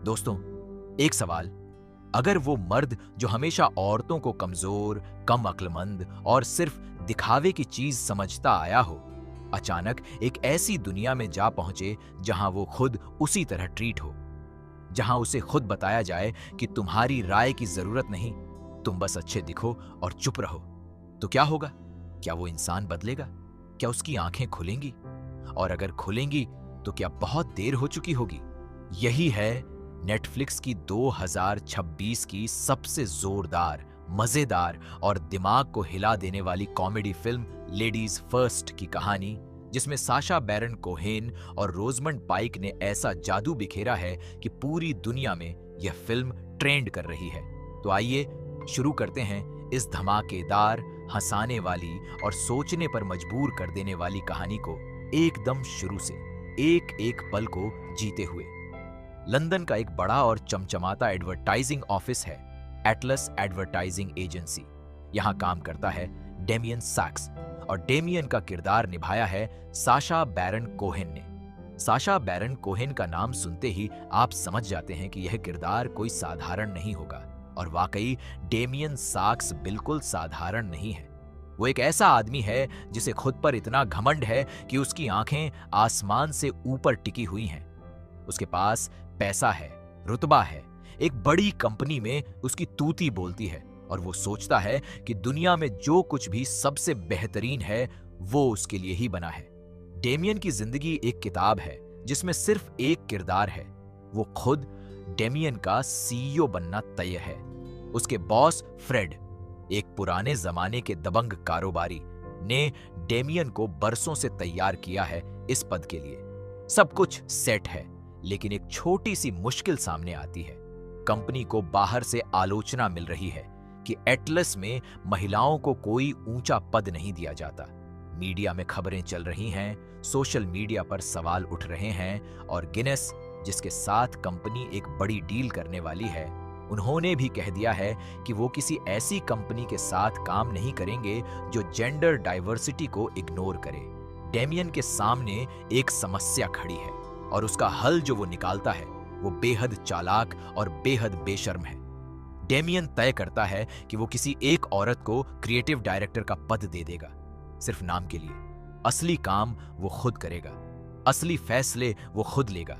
दोस्तों, एक सवाल, अगर वो मर्द जो हमेशा औरतों को कमजोर, कम अक्लमंद और सिर्फ दिखावे की चीज समझता आया हो, अचानक एक ऐसी दुनिया में जा पहुंचे जहां वो खुद उसी तरह ट्रीट हो, जहां उसे खुद बताया जाए कि तुम्हारी राय की जरूरत नहीं, तुम बस अच्छे दिखो और चुप रहो, तो क्या होगा? क्या वो इंसान बदलेगा? क्या उसकी आंखें खुलेंगी? और अगर खुलेंगी तो क्या बहुत देर हो चुकी होगी? यही है नेटफ्लिक्स की 2026 की सबसे जोरदार, मजेदार और दिमाग को हिला देने वाली कॉमेडी फिल्म लेडीज फर्स्ट की कहानी, जिसमें साशा बैरन कोहेन और रोजमंड पाइक ने ऐसा जादू बिखेरा है कि पूरी दुनिया में यह फिल्म ट्रेंड कर रही है। तो आइए शुरू करते हैं इस धमाकेदार, हंसाने वाली और सोचने पर मजबूर कर देने वाली कहानी को एकदम शुरू से, एक एक पल को जीते हुए। लंदन का एक बड़ा और चमचमाता एडवर्टाइजिंग ऑफिस है, एटलस एडवर्टाइजिंग एजेंसी। यहां काम करता है डेमियन सैक्स, और डेमियन का किरदार निभाया है साशा बैरन कोहेन ने। साशा बैरन कोहेन का नाम सुनते ही आप समझ जाते हैं कि यह किरदार कोई साधारण नहीं होगा, और वाकई डेमियन सैक्स बिल्कुल साधारण नहीं है। वो एक ऐसा आदमी है जिसे खुद पर इतना घमंड है कि उसकी आंखें आसमान से ऊपर टिकी हुई हैं। उसके पास पैसा है, रुतबा है, एक बड़ी कंपनी में उसकी तूती बोलती है, और वो सोचता है कि दुनिया में जो कुछ भी सबसे बेहतरीन है वो उसके लिए ही बना है। डेमियन की जिंदगी एक किताब है जिसमें सिर्फ एक किरदार है, वो खुद डेमियन का सीईओ बनना तय है। उसके बॉस फ्रेड, एक पुराने जमाने के दबंग कारोबारी, ने डेमियन को बरसों से तैयार किया है इस पद के लिए। सब कुछ सेट है, लेकिन एक छोटी सी मुश्किल सामने आती है। कंपनी को बाहर से आलोचना मिल रही है कि एटलस में महिलाओं को कोई ऊंचा पद नहीं दिया जाता। मीडिया में खबरें चल रही हैं, सोशल मीडिया पर सवाल उठ रहे हैं, और गिनेस, जिसके साथ कंपनी एक बड़ी डील करने वाली है, उन्होंने भी कह दिया है कि वो किसी ऐसी कंपनी के साथ काम नहीं करेंगे जो जेंडर डाइवर्सिटी को इग्नोर करे। डेमियन के सामने एक समस्या खड़ी है, और उसका हल जो वो निकालता है वो बेहद चालाक और बेहद बेशर्म है। डेमियन तय करता है कि वो किसी एक औरत को क्रिएटिव डायरेक्टर का पद दे देगा, सिर्फ नाम के लिए। असली काम वो खुद करेगा, असली फैसले वो खुद लेगा,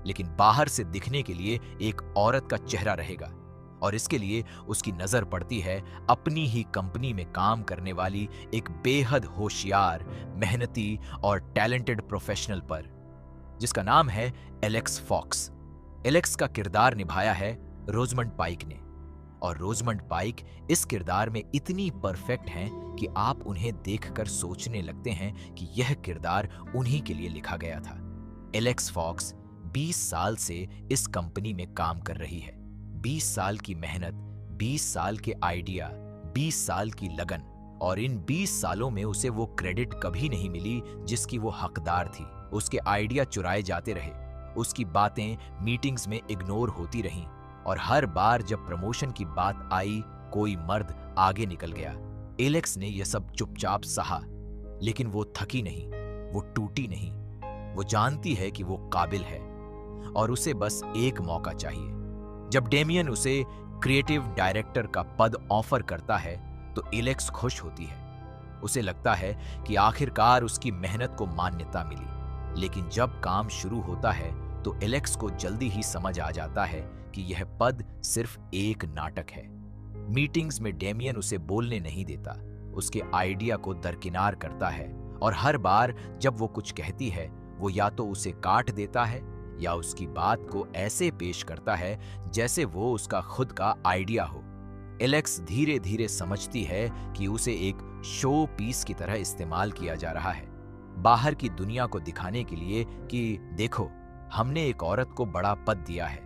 लेकिन बाहर से दिखने के लिए एक औरत का चेहरा रहेगा। और इसके लिए उसकी नजर पड़ती है अपनी ही कंपनी में काम करने वाली एक बेहद होशियार, मेहनती और टैलेंटेड प्रोफेशनल पर, जिसका नाम है एलेक्स फॉक्स। एलेक्स का किरदार निभाया है रोजमंड पाइक ने, और रोजमंड पाइक इस किरदार में इतनी परफेक्ट हैं कि आप उन्हें देखकर सोचने लगते हैं कि यह किरदार उन्हीं के लिए लिखा गया था। एलेक्स फॉक्स 20 साल से इस कंपनी में काम कर रही है। 20 साल की मेहनत, 20 साल के आइडिया, 20 साल की लगन, और इन 20 सालों में उसे वो क्रेडिट कभी नहीं मिली जिसकी वो हकदार थी। उसके आइडिया चुराए जाते रहे, उसकी बातें मीटिंग्स में इग्नोर होती रहीं, और हर बार जब प्रमोशन की बात आई कोई मर्द आगे निकल गया। एलेक्स ने यह सब चुपचाप सहा, लेकिन वो थकी नहीं, वो टूटी नहीं। वो जानती है कि वो काबिल है, और उसे बस एक मौका चाहिए। जब डेमियन उसे क्रिएटिव डायरेक्टर का पद ऑफर करता है तो एलेक्स खुश होती है। उसे लगता है कि आखिरकार उसकी मेहनत को मान्यता मिली। लेकिन जब काम शुरू होता है तो एलेक्स को जल्दी ही समझ आ जाता है कि यह पद सिर्फ एक नाटक है। मीटिंग्स में डेमियन उसे बोलने नहीं देता, उसके आइडिया को दरकिनार करता है, और हर बार जब वो कुछ कहती है वो या तो उसे काट देता है या उसकी बात को ऐसे पेश करता है जैसे वो उसका खुद का आइडिया हो। एलेक्स धीरे धीरे समझती है कि उसे एक शो पीस की तरह इस्तेमाल किया जा रहा है, बाहर की दुनिया को दिखाने के लिए कि देखो, हमने एक औरत को बड़ा पद दिया है।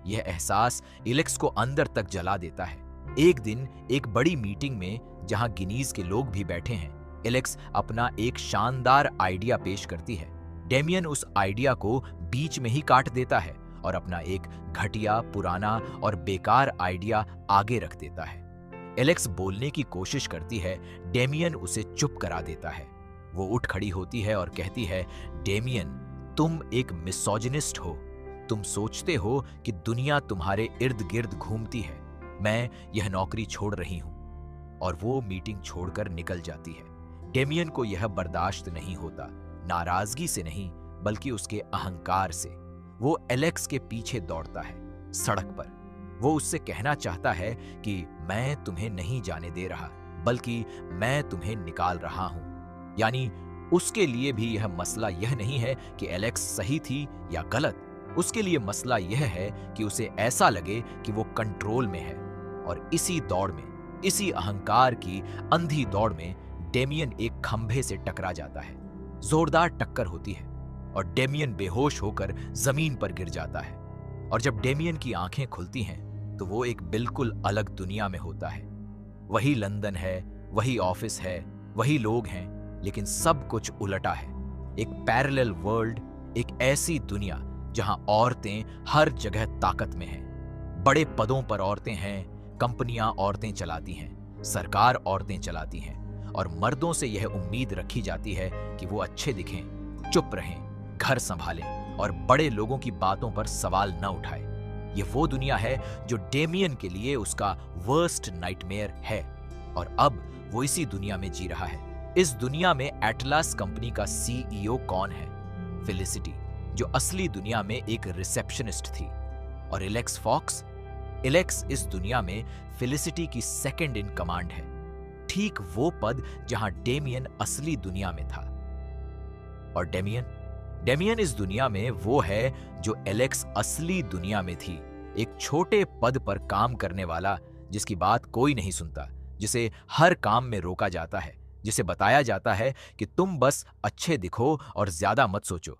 यह एहसास एलेक्स को अंदर तक जला देता है। एक दिन एक बड़ी मीटिंग में, जहां गिनीज के लोग भी बैठे हैं, एलेक्स अपना एक शानदार आइडिया पेश करती है। डेमियन उस आइडिया को बीच में ही काट देता है और अपना एक घटिया, पुराना और बेकार आइडिया आगे रख देता है। एलेक्स बोलने की कोशिश करती है, डेमियन उसे चुप करा देता है। वो उठ खड़ी होती है और कहती है, डेमियन, तुम एक मिसोजिनिस्ट हो, तुम सोचते हो कि दुनिया तुम्हारे इर्द गिर्द घूमती है, मैं यह नौकरी छोड़ रही हूं। और वो मीटिंग छोड़कर निकल जाती है। डेमियन को यह बर्दाश्त नहीं होता, नाराजगी से नहीं बल्कि उसके अहंकार से। वो एलेक्स के पीछे दौड़ता है सड़क पर। वो उससे कहना चाहता है कि मैं तुम्हें नहीं जाने दे रहा, बल्कि मैं तुम्हें निकाल रहा हूं। यानी उसके लिए भी यह मसला यह नहीं है कि एलेक्स सही थी या गलत। उसके लिए मसला यह है कि उसे ऐसा लगे कि वो कंट्रोल में है। और इसी दौड़ में, इसी अहंकार की अंधी दौड़ में डेमियन एक खंभे से टकरा जाता है। जोरदार टक्कर होती है और डेमियन बेहोश होकर जमीन पर गिर जाता है। और जब डेमियन की आंखें खुलती हैं तो वो एक बिल्कुल अलग दुनिया में होता है। वही लंदन है, वही ऑफिस है, वही लोग हैं, लेकिन सब कुछ उलटा है। एक पैरेलल वर्ल्ड, एक ऐसी दुनिया जहां औरतें हर जगह ताकत में हैं। बड़े पदों पर औरतें हैं, कंपनियां औरतें चलाती हैं, सरकार औरतें चलाती हैं, और मर्दों से यह उम्मीद रखी जाती है कि वो अच्छे दिखें, चुप रहें, घर संभालें और बड़े लोगों की बातों पर सवाल न उठाएं। ये वो दुनिया है जो डेमियन के लिए उसका वर्स्ट नाइटमेयर है, और अब वो इसी दुनिया में जी रहा है। इस दुनिया में एटलास कंपनी का सीईओ कौन है? फेलिसिटी, जो असली दुनिया में एक रिसेप्शनिस्ट थी। और एलेक्स फॉक्स? एलेक्स इस दुनिया में फेलिसिटी की सेकंड इन कमांड है, ठीक वो पद जहां डेमियन असली दुनिया में था। और डेमियन इस दुनिया में वो है जो एलेक्स असली दुनिया में थी, एक छोटे पद पर काम करने वाला जिसकी बात कोई नहीं सुनता, जिसे हर काम में रोका जाता है, जिसे बताया जाता है कि तुम बस अच्छे दिखो और ज्यादा मत सोचो।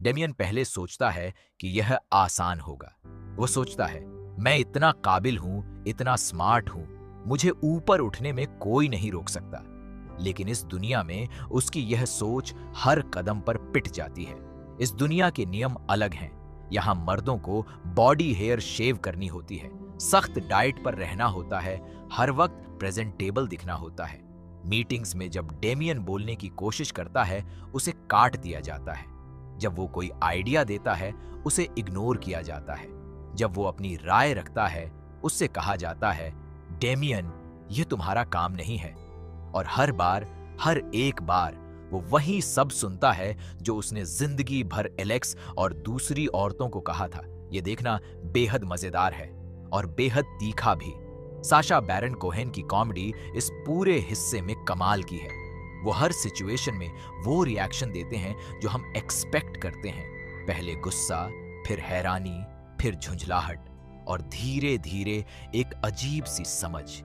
डेमियन पहले सोचता है कि यह आसान होगा। वो सोचता है, मैं इतना काबिल हूं, इतना स्मार्ट हूं, मुझे ऊपर उठने में कोई नहीं रोक सकता। लेकिन इस दुनिया में उसकी यह सोच हर कदम पर पिट जाती है। इस दुनिया के नियम अलग हैं। यहाँ मर्दों को बॉडी हेयर शेव करनी होती है, सख्त डाइट पर रहना होता है, हर वक्त प्रेजेंटेबल दिखना होता है। मीटिंग्स में जब डेमियन बोलने की कोशिश करता है, उसे काट दिया जाता है। जब वो कोई आइडिया देता है, उसे इग्नोर किया जाता है। जब वो अपनी राय रखता है, उससे कहा जाता है, डेमियन, ये तुम्हारा काम नहीं है। और हर एक बार वो वही सब सुनता है जो उसने जिंदगी भर एलेक्स और दूसरी औरतों को कहा था। ये देखना बेहद मजेदार है और बेहद तीखा भी। साशा बैरन कोहेन की कॉमेडी इस पूरे हिस्से में कमाल की है। वो हर सिचुएशन में वो रिएक्शन देते हैं जो हम एक्सपेक्ट करते हैं। पहले गुस्सा, फिर हैरानी, फिर झुंझलाहट, और धीरे धीरे एक अजीब सी समझ।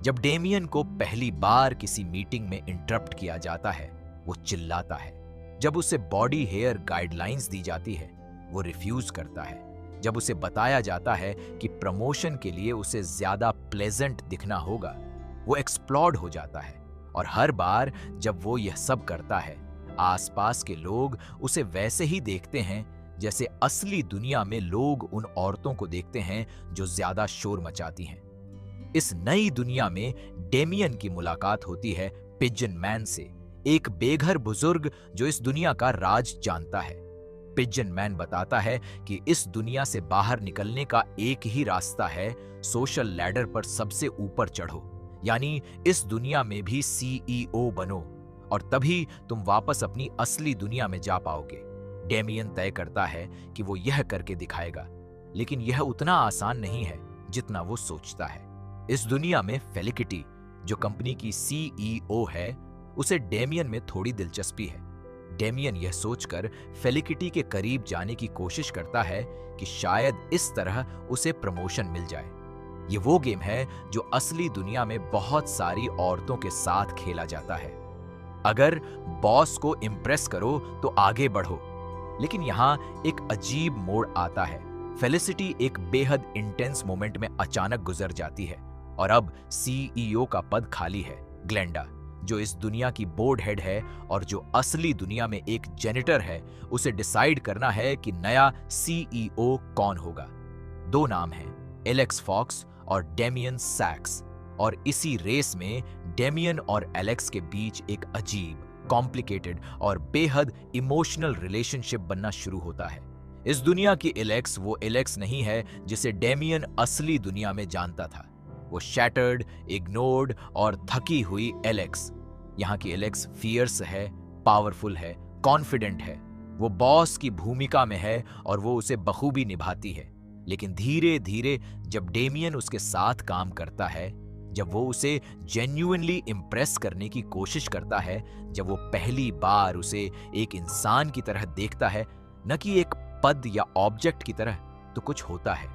जब डेमियन को पहली बार किसी मीटिंग में इंटरप्ट किया जाता है, वो चिल्लाता है। जब उसे बॉडी हेयर गाइडलाइंस दी जाती है, वो रिफ्यूज करता है। जब उसे बताया जाता है कि प्रमोशन के लिए उसे ज्यादा प्लेजेंट दिखना होगा, वो एक्सप्लॉड हो जाता है। और हर बार जब वो यह सब करता है, आसपास के लोग उसे वैसे ही देखते हैं जैसे असली दुनिया में लोग उन औरतों को देखते हैं जो ज्यादा शोर मचाती हैं। इस नई दुनिया में डेमियन की मुलाकात होती है पिजन मैन से, एक बेघर बुजुर्ग जो इस दुनिया का राज जानता है। पिजन मैन बताता है कि इस दुनिया से बाहर निकलने का एक ही रास्ता है, सोशल लैडर पर सबसे ऊपर चढ़ो, यानी इस दुनिया में भी सीईओ बनो, और तभी तुम वापस अपनी असली दुनिया में जा पाओगे। डेमियन तय करता है कि वो यह करके दिखाएगा, लेकिन यह उतना आसान नहीं है जितना वो सोचता है। इस दुनिया में फेलिसिटी, जो कंपनी की सीईओ है, उसे डेमियन में थोड़ी दिलचस्पी है। डेमियन यह सोचकर फेलिसिटी के करीब जाने की कोशिश करता है कि शायद इस तरह उसे प्रमोशन मिल जाए। ये वो गेम है जो असली दुनिया में बहुत सारी औरतों के साथ खेला जाता है। अगर बॉस को इम्प्रेस करो तो आगे बढ़ो। लेकिन यहाँ एक अजीब मोड़ आता है। फेलिसिटी एक बेहद इंटेंस मोमेंट में अचानक गुजर जाती है और अब सीईओ का पद खाली है। ग्लेंडा, जो इस दुनिया की बोर्ड हेड है और जो असली दुनिया में एक जेनिटर है, उसे डिसाइड करना है कि नया सीईओ कौन होगा। दो नाम हैं, एलेक्स फॉक्स और डेमियन सैक्स, और इसी रेस में डेमियन और एलेक्स के बीच एक अजीब, कॉम्प्लिकेटेड और बेहद इमोशनल रिलेशनशिप बनना शुरू होता है। इस दुनिया की एलेक्स वो एलेक्स नहीं है जिसे डेमियन असली दुनिया में जानता था। वो शैटर्ड, इग्नोर्ड और थकी हुई एलेक्स। यहाँ की एलेक्स फियर्स है, पावरफुल है, कॉन्फिडेंट है। वो बॉस की भूमिका में है और वो उसे बखूबी निभाती है। लेकिन धीरे धीरे जब डेमियन उसके साथ काम करता है, जब वो उसे जेन्युइनली इम्प्रेस करने की कोशिश करता है, जब वो पहली बार उसे एक इंसान की तरह देखता है, न कि एक पद या ऑब्जेक्ट की तरह, तो कुछ होता है।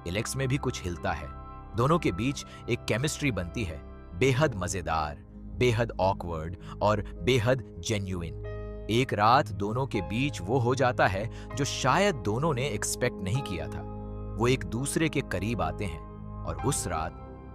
एलेक्स में भी कुछ हिलता है। दोनों के बीच एक केमिस्ट्री बनती है, बेहद मजेदार, बेहद ऑकवर्ड और बेहद जेन्युइन। एक रात दोनों के बीच वो हो जाता है जो शायद दोनों ने एक्सपेक्ट नहीं किया था। वो एक दूसरे के करीब आते हैं और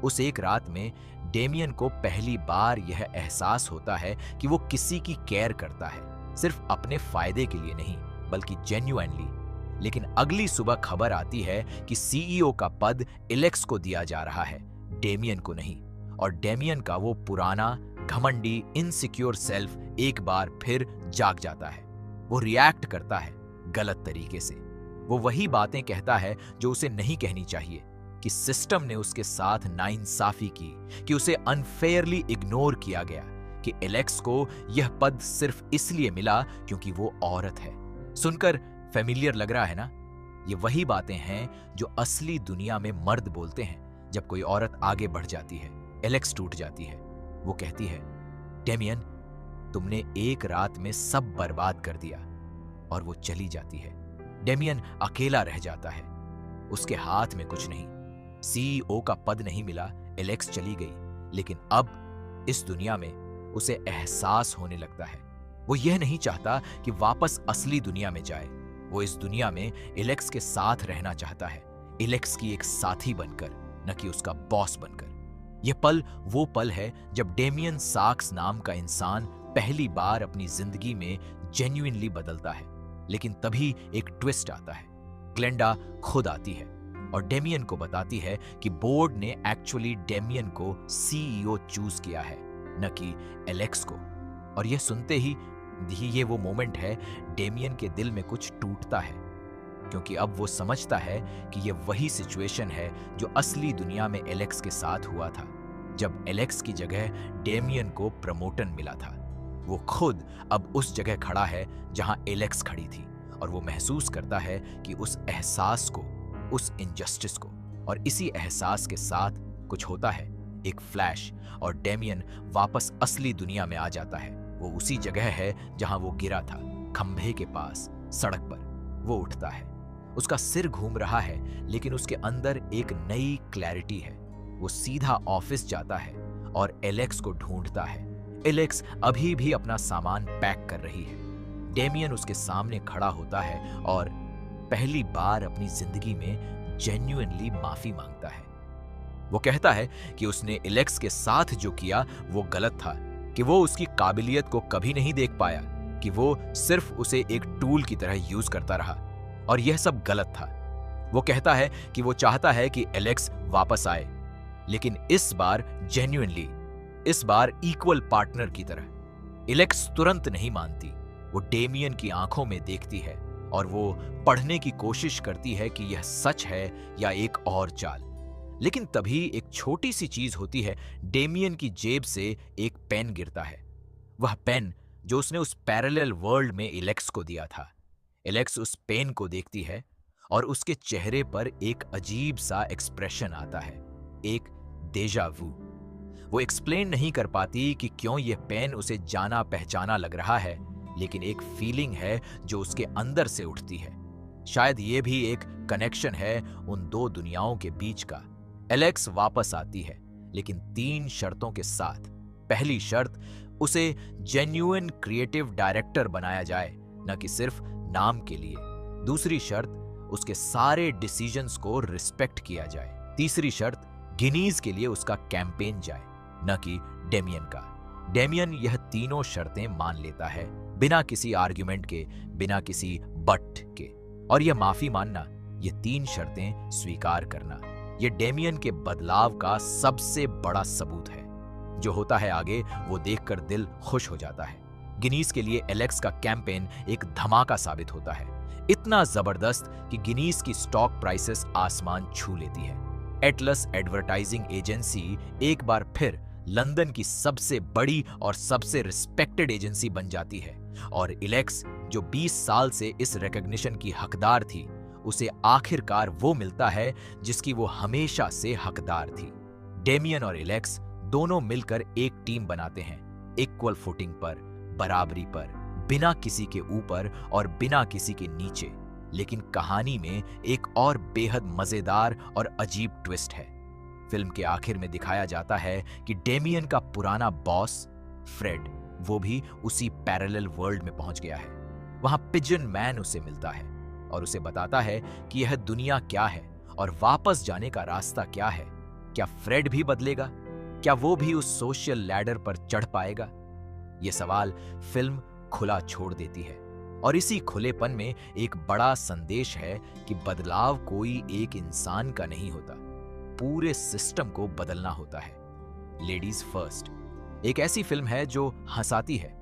उस एक रात में डेमियन को पहली बार यह एहसास होता है कि वो किसी की केयर करता है, सिर्फ अपने फायदे के लिए नहीं बल्कि जेन्युइनली। लेकिन अगली सुबह खबर आती है कि सीईओ का पद एलेक्स को दिया जा रहा है, डेमियन को नहीं। और डेमियन का वो पुराना घमंडी इनसिक्योर सेल्फ एक बार फिर जाग जाता है। वो रिएक्ट करता है गलत तरीके से। वो वही बातें कहता है जो उसे नहीं कहनी चाहिए, कि सिस्टम ने उसके साथ नाइंसाफी की, कि उसे अनफेयरली इग्नोर किया गया, कि एलेक्स को यह पद सिर्फ इसलिए मिला क्योंकि वो औरत है। सुनकर फेमिलियर लग रहा है ना? ये वही बातें हैं जो असली दुनिया में मर्द बोलते हैं जब कोई औरत आगे बढ़ जाती है, एलेक्स टूट जाती है। वो कहती है, डेमियन, तुमने एक रात में सब बर्बाद कर दिया। और वो चली जाती है। डेमियन अकेला रह जाता है। उसके हाथ में कुछ नहीं, सीईओ का पद नहीं मिला, एलेक्स चली गई। लेकिन अब इस दुनिया में उसे एहसास होने लगता है। वो यह नहीं चाहता कि वापस असली दुनिया में जाए। वो इस दुनिया में एलेक्स के साथ रहना चाहता है, एलेक्स की एक साथी बनकर, न कि उसका बॉस बनकर। यह पल वो पल है जब डेमियन साक्स नाम का इंसान पहली बार अपनी जिंदगी में जेन्युइनली बदलता है। लेकिन तभी एक ट्विस्ट आता है। ग्लेंडा खुद आती है और डेमियन को बताती है कि बोर्ड ने एक्चुअली डेमियन को सीईओ चूज किया है, न कि एलेक्स को। और यह सुनते ही ये वो मोमेंट है, डेमियन के दिल में कुछ टूटता है, क्योंकि अब वो समझता है कि यह वही सिचुएशन है जो असली दुनिया में एलेक्स के साथ हुआ था, जब एलेक्स की जगह डेमियन को प्रमोशन मिला था। वो खुद अब उस जगह खड़ा है जहां एलेक्स खड़ी थी, और वो महसूस करता है कि उस एहसास को, उस इनजस्टिस को। और इसी एहसास के साथ कुछ होता है, एक फ्लैश, और डेमियन वापस असली दुनिया में आ जाता है। वो उसी जगह है जहां वो गिरा था, खंभे के पास, सड़क पर। वो उठता है, उसका सिर घूम रहा है, लेकिन उसके अंदर एक नई क्लैरिटी है। वो सीधा ऑफिस जाता है और एलेक्स को ढूंढता है। एलेक्स अभी भी अपना सामान पैक कर रही है। डेमियन उसके सामने खड़ा होता है और पहली बार अपनी जिंदगी में जेन्युइनली माफी मांगता है। वो कहता है कि उसने एलेक्स के साथ जो किया वो गलत था, कि वो उसकी काबिलियत को कभी नहीं देख पाया, कि वो सिर्फ उसे एक टूल की तरह यूज करता रहा, और यह सब गलत था। वो कहता है कि वो चाहता है कि एलेक्स वापस आए, लेकिन इस बार जेन्युइनली, इस बार इक्वल पार्टनर की तरह। एलेक्स तुरंत नहीं मानती। वो डेमियन की आंखों में देखती है और वो पढ़ने की कोशिश करती है कि यह सच है या एक और चाल। लेकिन तभी एक छोटी सी चीज होती है। डेमियन की जेब से एक पेन गिरता है, वह पेन जो उसने उस पैरेलल वर्ल्ड में एलेक्स को दिया था। एलेक्स उस पेन को देखती है और उसके चेहरे पर एक अजीब सा एक्सप्रेशन आता है, एक डेजा वू। वो एक्सप्लेन नहीं कर पाती कि क्यों यह पेन उसे जाना पहचाना लग रहा है, लेकिन एक फीलिंग है जो उसके अंदर से उठती है। शायद ये भी एक कनेक्शन है उन दो दुनियाओं के बीच का। एलेक्स वापस आती है, लेकिन 3 शर्तों के साथ। पहली शर्त, उसे जेन्युइन क्रिएटिव डायरेक्टर बनाया जाए, न कि सिर्फ नाम के लिए। दूसरी शर्त, उसके सारे डिसीजंस को रिस्पेक्ट किया जाए। तीसरी शर्त, गिनीज के लिए उसका कैंपेन जाए, न कि डेमियन का। डेमियन यह तीनों शर्तें मान लेता है, बिना किसी आर्ग्यूमेंट के, बिना किसी बट के। और यह माफी मानना, ये 3 शर्तें स्वीकार करना, ये डेमियन के बदलाव का सबसे बड़ा सबूत है। जो होता है आगे, वो देखकर दिल खुश हो जाता है। गिनीज के लिए एलेक्स का कैंपेन एक धमाका साबित होता है। इतना जबरदस्त कि गिनीज की स्टॉक प्राइसेस आसमान छू लेती है। एटलस एडवर्टाइजिंग एजेंसी एक बार फिर लंदन की सबसे बड़ी और सबसे रिस्पेक्टेड एजेंसी बन जाती है और इलेक्स, जो 20 साल से इस रिकॉग्निशन की हकदार थी, उसे आखिरकार वो मिलता है जिसकी वो हमेशा से हकदार थी। डेमियन और इलेक्स दोनों मिलकर एक टीम बनाते हैं, इक्वल फुटिंग पर, बराबरी पर, बिना किसी के ऊपर और बिना किसी के नीचे। लेकिन कहानी में एक और बेहद मजेदार और अजीब ट्विस्ट है। फिल्म के आखिर में दिखाया जाता है कि डेमियन का पुराना बॉस फ्रेड, वो भी उसी पैरेलल वर्ल्ड में पहुंच गया है। वहां पिजन मैन उसे मिलता है और उसे बताता है कि यह दुनिया क्या है और वापस जाने का रास्ता क्या है। क्या फ्रेड भी बदलेगा? क्या वो भी उस सोशल लैडर पर चढ़ पाएगा? ये सवाल फिल्म खुला छोड़ देती है और इसी खुलेपन में एक बड़ा संदेश है कि बदलाव कोई एक इंसान का नहीं होता, पूरे सिस्टम को बदलना होता है। लेडीज फर्स्ट एक ऐसी फिल्म है जो हंसाती है,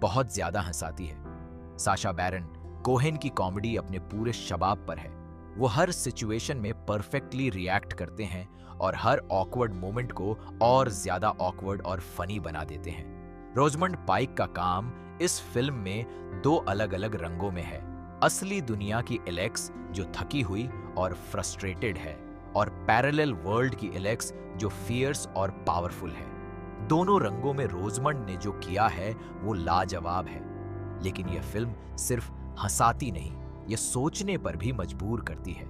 बहुत ज्यादा हंसाती है। साशा बैरन कोहेन की कॉमेडी अपने पूरे शबाब पर है। वो हर सिचुएशन में परफेक्टली रिएक्ट करते हैं और हर ऑकवर्ड मोमेंट को और ज्यादा ऑकवर्ड और फनी बना देते हैं। रोजमंड पाइक का काम इस फिल्म में दो अलग अलग रंगों में है। असली दुनिया की एलेक्स जो थकी हुई और फ्रस्ट्रेटेड है, और पैरेलल वर्ल्ड की एलेक्स जो फियर्स और पावरफुल है। दोनों रंगों में रोजमंड ने जो किया है वो लाजवाब है। लेकिन यह फिल्म सिर्फ हंसाती नहीं, यह सोचने पर भी मजबूर करती है।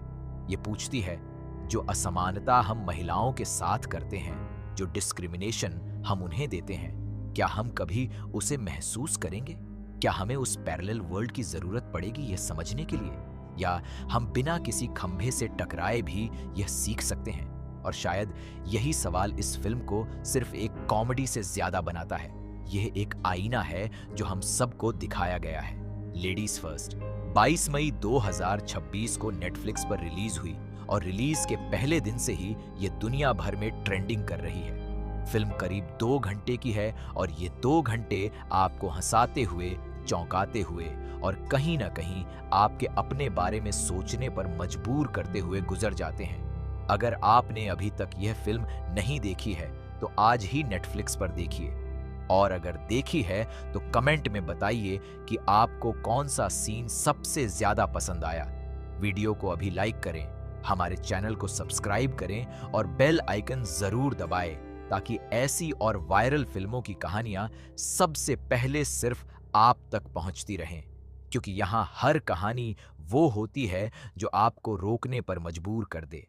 ये पूछती है, जो असमानता हम महिलाओं के साथ करते हैं, जो डिस्क्रिमिनेशन हम उन्हें देते हैं, क्या हम कभी उसे महसूस करेंगे? क्या हमें उस पैरेलल वर्ल्ड की जरूरत पड़ेगी यह समझने के लिए? या हम बिना किसी खंभे से टकराए भी यह सीख सकते हैं? और शायद यही सवाल इस फिल्म को सिर्फ एक कॉमेडी से ज्यादा बनाता है। यह एक आईना है जो हम सबको दिखाया गया है। लेडीज फर्स्ट 22 मई 2026 को नेटफ्लिक्स पर रिलीज हुई और रिलीज के पहले दिन से ही ये दुनिया भर में ट्रेंडिंग कर रही है। फिल्म करीब 2 घंटे की है और ये 2 घंटे आपको हंसाते हुए, चौंकाते हुए और कहीं ना कहीं आपके अपने बारे में सोचने पर मजबूर करते हुए गुजर जाते हैं। अगर आपने अभी तक यह फिल्म नहीं देखी है तो आज ही नेटफ्लिक्स पर देखिए, और अगर देखी है तो कमेंट में बताइए कि आपको कौन सा सीन सबसे ज्यादा पसंद आया। वीडियो को अभी लाइक करें, हमारे चैनल को सब्सक्राइब करें और बेल आइकन जरूर दबाएं ताकि ऐसी और वायरल फिल्मों की कहानियां सबसे पहले सिर्फ आप तक पहुंचती रहें, क्योंकि यहां हर कहानी वो होती है जो आपको रोकने पर मजबूर कर दे।